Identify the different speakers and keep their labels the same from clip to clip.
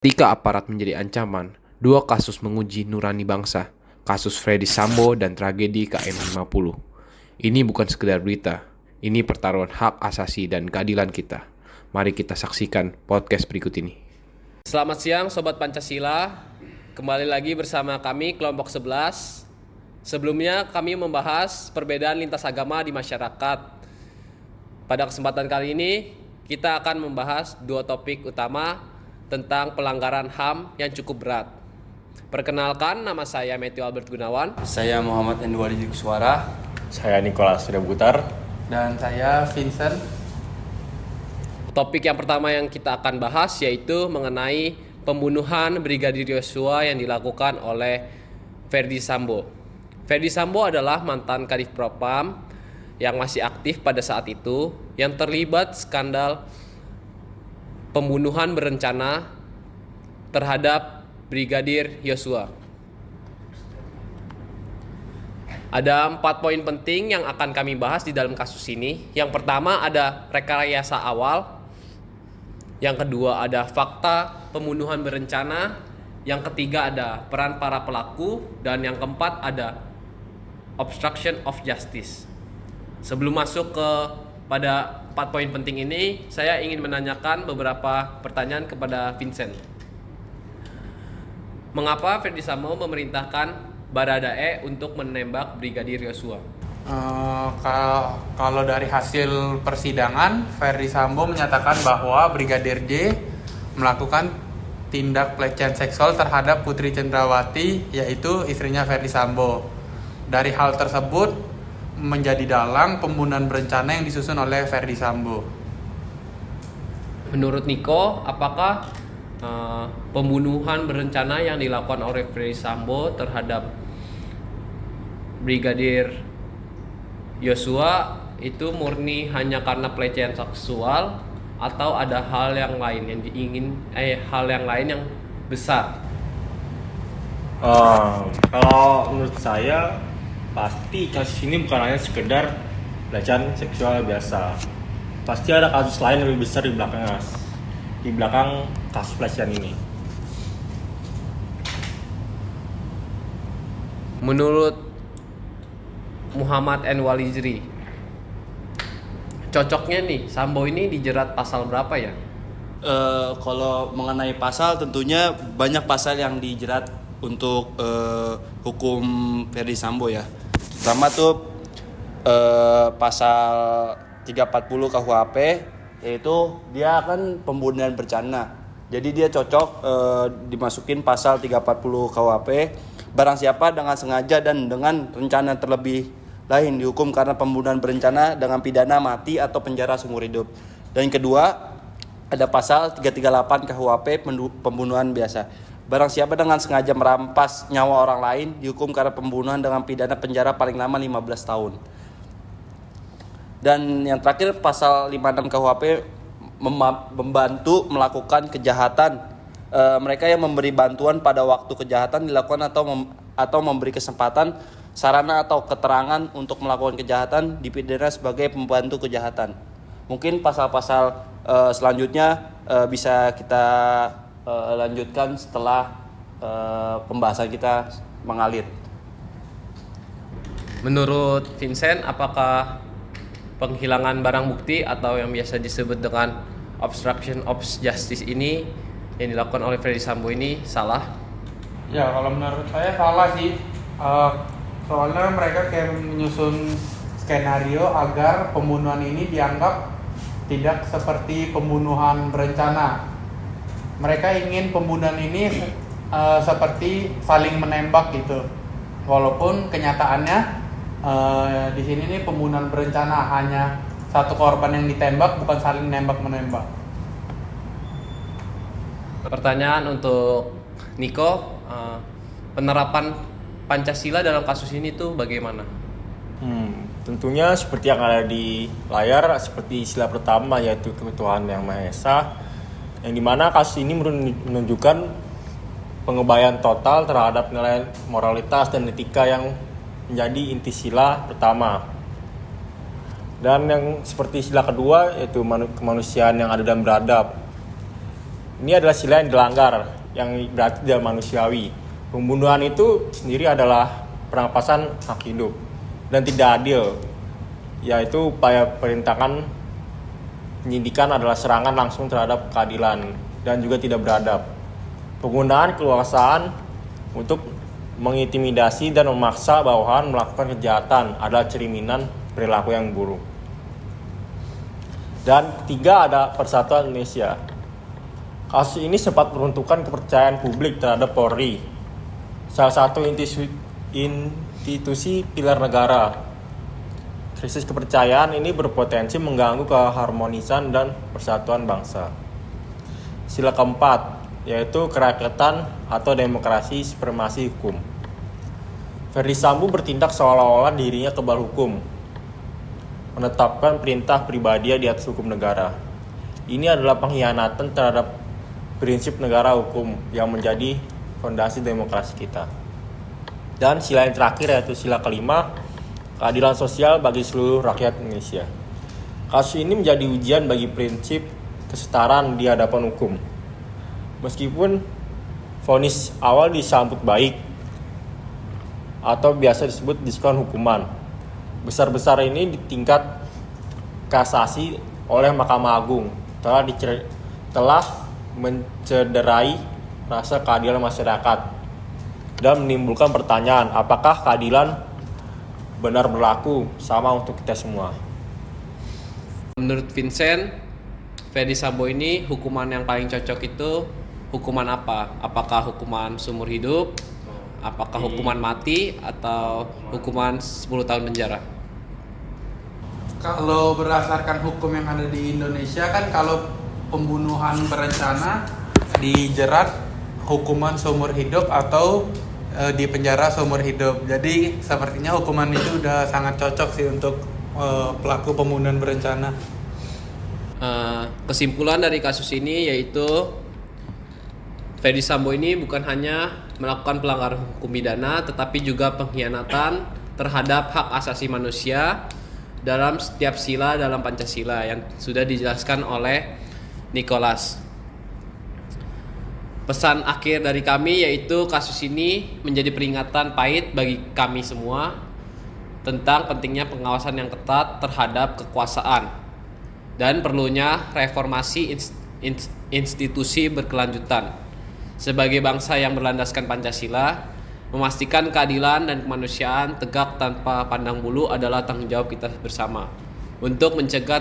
Speaker 1: Ketika aparat menjadi ancaman, dua kasus menguji nurani bangsa, kasus Freddy Sambo dan tragedi KM50. Ini bukan sekedar berita, ini pertaruhan hak asasi dan keadilan kita. Mari kita saksikan podcast berikut ini.
Speaker 2: Selamat siang Sobat Pancasila, kembali lagi bersama kami kelompok 11. Sebelumnya kami membahas perbedaan lintas agama di masyarakat. Pada kesempatan kali ini kita akan membahas dua topik utama tentang pelanggaran HAM yang cukup berat. Perkenalkan, nama saya Matthew Albert Gunawan.
Speaker 3: Saya Muhammad Endwali Kuswara.
Speaker 4: Saya Nicholas Sudabutar.
Speaker 5: Dan saya Vincent.
Speaker 2: Topik yang pertama yang kita akan bahas yaitu mengenai pembunuhan Brigadir Yosua yang dilakukan oleh Ferdy Sambo. Ferdy Sambo adalah mantan Kadif Propam yang masih aktif pada saat itu yang terlibat skandal pembunuhan berencana terhadap Brigadir Yosua. Ada 4 poin penting yang akan kami bahas di dalam kasus ini. Yang pertama ada rekayasa awal. Yang kedua ada fakta pembunuhan berencana. Yang ketiga ada peran para pelaku. Dan yang keempat ada obstruction of justice. Sebelum masuk pada 4 poin penting ini, saya ingin menanyakan beberapa pertanyaan kepada Vincent. Mengapa Ferdy Sambo memerintahkan Baradae untuk menembak Brigadir Yosua?
Speaker 5: Kalau dari hasil persidangan, Ferdy Sambo menyatakan bahwa Brigadir J melakukan tindak pelecehan seksual terhadap Putri Cendrawati, yaitu istrinya Ferdy Sambo. Dari hal tersebut menjadi dalang pembunuhan berencana yang disusun oleh Ferdy Sambo.
Speaker 2: Menurut Niko, apakah pembunuhan berencana yang dilakukan oleh Ferdy Sambo terhadap Brigadir Yosua itu murni hanya karena pelecehan seksual atau ada hal yang lain yang besar?
Speaker 4: Kalau menurut saya pasti kasus ini bukan hanya sekedar pelecehan seksual biasa. Pasti ada kasus lain yang lebih besar di belakang kasus pelecehan ini.
Speaker 2: Menurut Muhammad Enwalizri, cocoknya nih Sambo ini dijerat pasal berapa ya?
Speaker 3: Kalau mengenai pasal, tentunya banyak pasal yang dijerat untuk hukum Ferdy Sambo ya. Pertama tuh pasal 340 KUHP, yaitu dia akan pembunuhan berencana. Jadi dia cocok dimasukin pasal 340 KUHP. Barang siapa dengan sengaja dan dengan rencana terlebih lain dihukum karena pembunuhan berencana dengan pidana mati atau penjara seumur hidup. Dan yang kedua ada pasal 338 KUHP pembunuhan biasa. Barang siapa dengan sengaja merampas nyawa orang lain dihukum karena pembunuhan dengan pidana penjara paling lama 15 tahun. Dan yang terakhir pasal 56 KUHP membantu melakukan kejahatan. Mereka yang memberi bantuan pada waktu kejahatan dilakukan atau memberi kesempatan, sarana atau keterangan untuk melakukan kejahatan dipidana sebagai pembantu kejahatan. Mungkin pasal-pasal selanjutnya bisa kita lanjutkan setelah pembahasan kita mengalir.
Speaker 2: Menurut Vincent, apakah penghilangan barang bukti atau yang biasa disebut dengan obstruction of justice ini yang dilakukan oleh Ferdy Sambo ini salah?
Speaker 5: Ya, kalau menurut saya salah sih. Soalnya mereka kayak menyusun skenario agar pembunuhan ini dianggap tidak seperti pembunuhan berencana. Mereka ingin pembunuhan ini seperti saling menembak gitu. Walaupun kenyataannya di sini nih pembunuhan berencana, hanya satu korban yang ditembak, bukan saling menembak.
Speaker 2: Pertanyaan untuk Niko, penerapan Pancasila dalam kasus ini tuh bagaimana?
Speaker 4: Tentunya seperti yang ada di layar, seperti sila pertama yaitu Tuhan Yang Maha Esa, yang dimana kasus ini menunjukkan pengebaian total terhadap nilai moralitas dan etika yang menjadi inti sila pertama. Dan yang seperti sila kedua yaitu kemanusiaan yang adil dan beradab. Ini adalah sila yang dilanggar, yang berarti tidak manusiawi. Pembunuhan itu sendiri adalah perampasan hak hidup dan tidak adil, yaitu upaya perintangan penyidikan adalah serangan langsung terhadap keadilan dan juga tidak beradab. Penggunaan kekuasaan untuk mengintimidasi dan memaksa bawahan melakukan kejahatan adalah cerminan perilaku yang buruk. Dan ketiga ada Persatuan Indonesia. Kasus ini sempat meruntuhkan kepercayaan publik terhadap Polri, salah satu institusi pilar negara. Krisis kepercayaan ini berpotensi mengganggu keharmonisan dan persatuan bangsa. Sila keempat, yaitu kerakyatan atau demokrasi supremasi hukum. Ferdy Sambo bertindak seolah-olah dirinya kebal hukum, menetapkan perintah pribadi di atas hukum negara. Ini adalah pengkhianatan terhadap prinsip negara hukum yang menjadi fondasi demokrasi kita. Dan sila yang terakhir yaitu sila kelima, keadilan sosial bagi seluruh rakyat Indonesia. Kasus ini menjadi ujian bagi prinsip kesetaraan di hadapan hukum. Meskipun vonis awal disambut baik atau biasa disebut diskon hukuman, besar-besar ini di tingkat kasasi oleh Mahkamah Agung telah mencederai rasa keadilan masyarakat dan menimbulkan pertanyaan apakah keadilan benar berlaku sama untuk kita semua.
Speaker 2: Menurut Vincent, Ferdy Sambo ini hukuman yang paling cocok itu hukuman apa? Apakah hukuman seumur hidup? Apakah hukuman mati atau hukuman 10 tahun penjara?
Speaker 5: Kalau berdasarkan hukum yang ada di Indonesia kan kalau pembunuhan berencana dijerat hukuman seumur hidup atau di penjara seumur hidup. Jadi sepertinya hukuman itu udah sangat cocok sih untuk pelaku pembunuhan berencana.
Speaker 2: Kesimpulan dari kasus ini yaitu Ferdy Sambo ini bukan hanya melakukan pelanggaran hukum pidana tetapi juga pengkhianatan terhadap hak asasi manusia dalam setiap sila dalam Pancasila yang sudah dijelaskan oleh Nicholas. Pesan akhir dari kami yaitu kasus ini menjadi peringatan pahit bagi kami semua tentang pentingnya pengawasan yang ketat terhadap kekuasaan dan perlunya reformasi institusi berkelanjutan. Sebagai bangsa yang berlandaskan Pancasila, memastikan keadilan dan kemanusiaan tegak tanpa pandang bulu adalah tanggung jawab kita bersama untuk mencegah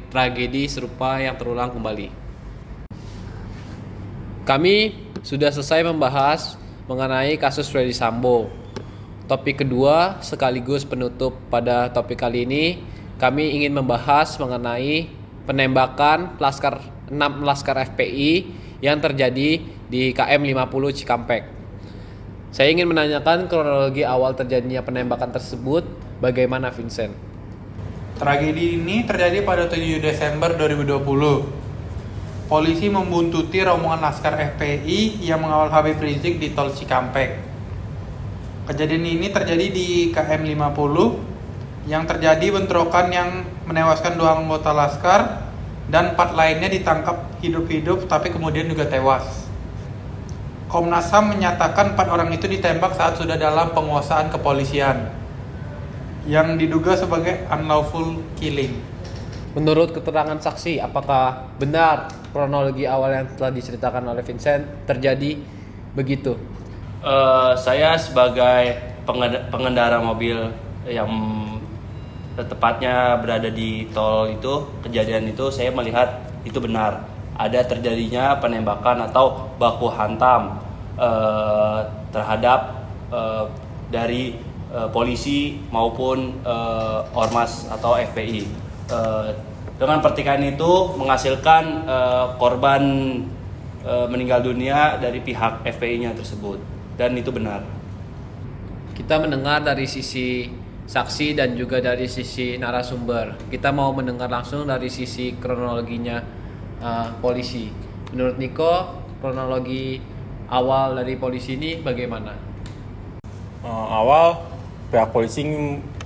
Speaker 2: tragedi serupa yang terulang kembali. Kami sudah selesai membahas mengenai kasus Ferdy Sambo. Topik kedua sekaligus penutup pada topik kali ini, kami ingin membahas mengenai penembakan 6 laskar FPI yang terjadi di KM 50 Cikampek. Saya ingin menanyakan kronologi awal terjadinya penembakan tersebut, bagaimana Vincent?
Speaker 5: Tragedi ini terjadi pada 7 Desember 2020. Polisi membuntuti rombongan laskar FPI yang mengawal Habib Rizik di tol Cikampek. Kejadian ini terjadi di KM 50 yang terjadi bentrokan yang menewaskan 2 anggota laskar dan 4 lainnya ditangkap hidup-hidup tapi kemudian juga tewas. Komnas HAM menyatakan 4 orang itu ditembak saat sudah dalam penguasaan kepolisian yang diduga sebagai unlawful killing.
Speaker 2: Menurut keterangan saksi, apakah benar kronologi awal yang telah diceritakan oleh Vincent terjadi begitu?
Speaker 3: Saya sebagai pengendara mobil yang tepatnya berada di tol itu, kejadian itu saya melihat itu benar. Ada terjadinya penembakan atau baku hantam terhadap dari polisi maupun ormas atau FPI. Dengan pertikaian itu menghasilkan korban meninggal dunia dari pihak FPI-nya tersebut, dan itu benar.
Speaker 2: Kita mendengar dari sisi saksi dan juga dari sisi narasumber. Kita mau mendengar langsung dari sisi kronologinya polisi. Menurut Niko, kronologi awal dari polisi ini bagaimana?
Speaker 4: Awal pihak polisi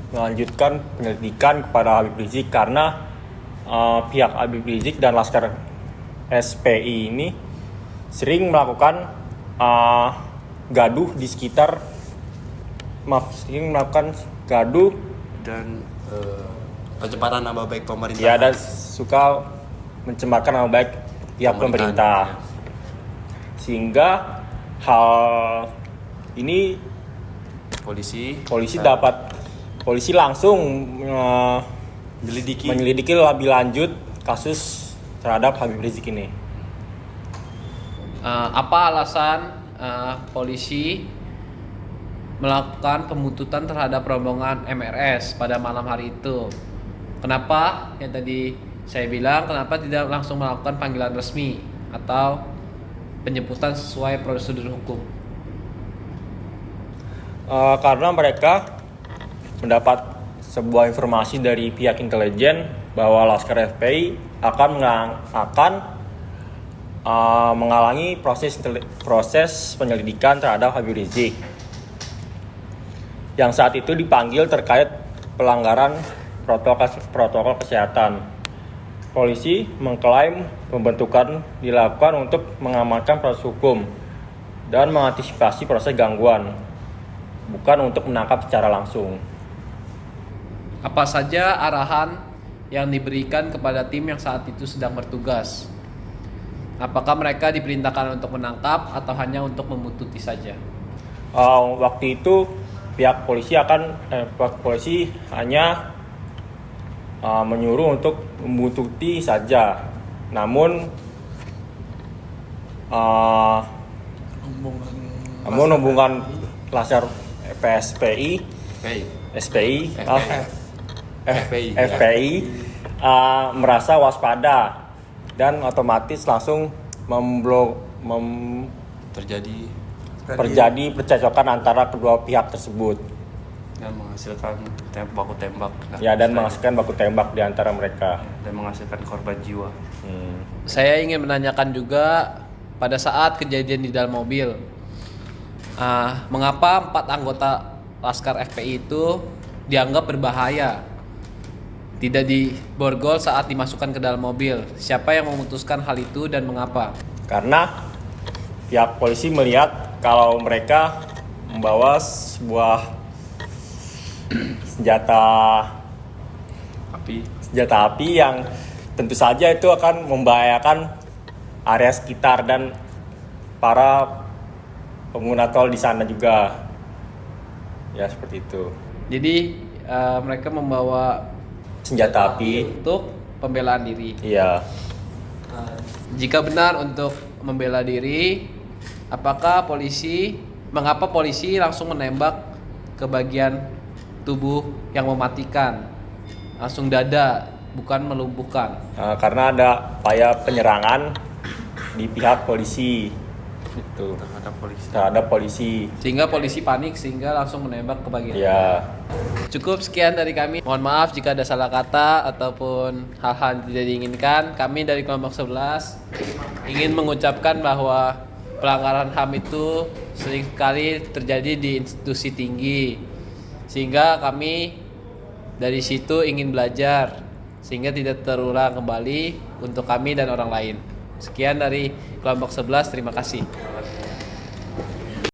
Speaker 4: melanjutkan penyelidikan kepada Habib Rizik karena pihak Habib Rizik dan laskar SPI ini sering melakukan gaduh di sekitar sering melakukan gaduh
Speaker 3: Dan pencemaran nama baik pemerintah.
Speaker 4: ya dan suka mencemarkan nama baik pihak pemerintah. Sehingga hal ini polisi langsung menyelidiki lebih lanjut kasus terhadap Habib Rizik ini.
Speaker 2: Apa alasan polisi melakukan pembuntutan terhadap rombongan MRS pada malam hari itu? Kenapa yang tadi saya bilang, kenapa tidak langsung melakukan panggilan resmi atau penjemputan sesuai prosedur hukum?
Speaker 4: Karena mereka mendapat sebuah informasi dari pihak intelijen bahwa Laskar FPI akan menghalangi proses penyelidikan terhadap Habib Rizik yang saat itu dipanggil terkait pelanggaran protokol kesehatan. Polisi mengklaim pembentukan dilakukan untuk mengamankan proses hukum dan mengantisipasi proses gangguan, bukan untuk menangkap secara langsung.
Speaker 2: Apa saja arahan yang diberikan kepada tim yang saat itu sedang bertugas? Apakah mereka diperintahkan untuk menangkap atau hanya untuk membuntuti saja?
Speaker 4: Waktu itu pihak polisi hanya menyuruh untuk membuntuti saja. Namun hubungan Laskar FPI merasa waspada dan otomatis langsung terjadi percekcokan antara kedua pihak tersebut.
Speaker 3: Dan menghasilkan baku tembak.
Speaker 4: Dan menghasilkan baku tembak di antara mereka.
Speaker 3: Dan menghasilkan korban jiwa.
Speaker 2: Saya ingin menanyakan juga pada saat kejadian di dalam mobil, mengapa 4 anggota Laskar FPI itu dianggap berbahaya, tidak diborgol saat dimasukkan ke dalam mobil? Siapa yang memutuskan hal itu dan mengapa?
Speaker 4: Karena pihak polisi melihat kalau mereka membawa sebuah senjata api yang tentu saja itu akan membahayakan area sekitar dan para pengguna tol di sana juga. Ya seperti itu.
Speaker 2: Jadi mereka membawa
Speaker 4: Senjata api.
Speaker 2: untuk pembelaan diri.
Speaker 4: Iya.
Speaker 2: Jika benar untuk membela diri, mengapa polisi langsung menembak ke bagian tubuh yang mematikan, langsung dada, bukan melumpuhkan?
Speaker 4: Karena ada upaya penyerangan di pihak polisi itu terhadap polisi.
Speaker 2: Sehingga polisi panik sehingga langsung menembak ke bagian.
Speaker 4: Ya.
Speaker 2: Cukup sekian dari kami. Mohon maaf jika ada salah kata ataupun hal-hal yang tidak diinginkan. Kami dari kelompok 11 ingin mengucapkan bahwa pelanggaran HAM itu sering sekali terjadi di institusi tinggi. Sehingga kami dari situ ingin belajar sehingga tidak terulang kembali untuk kami dan orang lain. Sekian dari kelompok 11, terima kasih.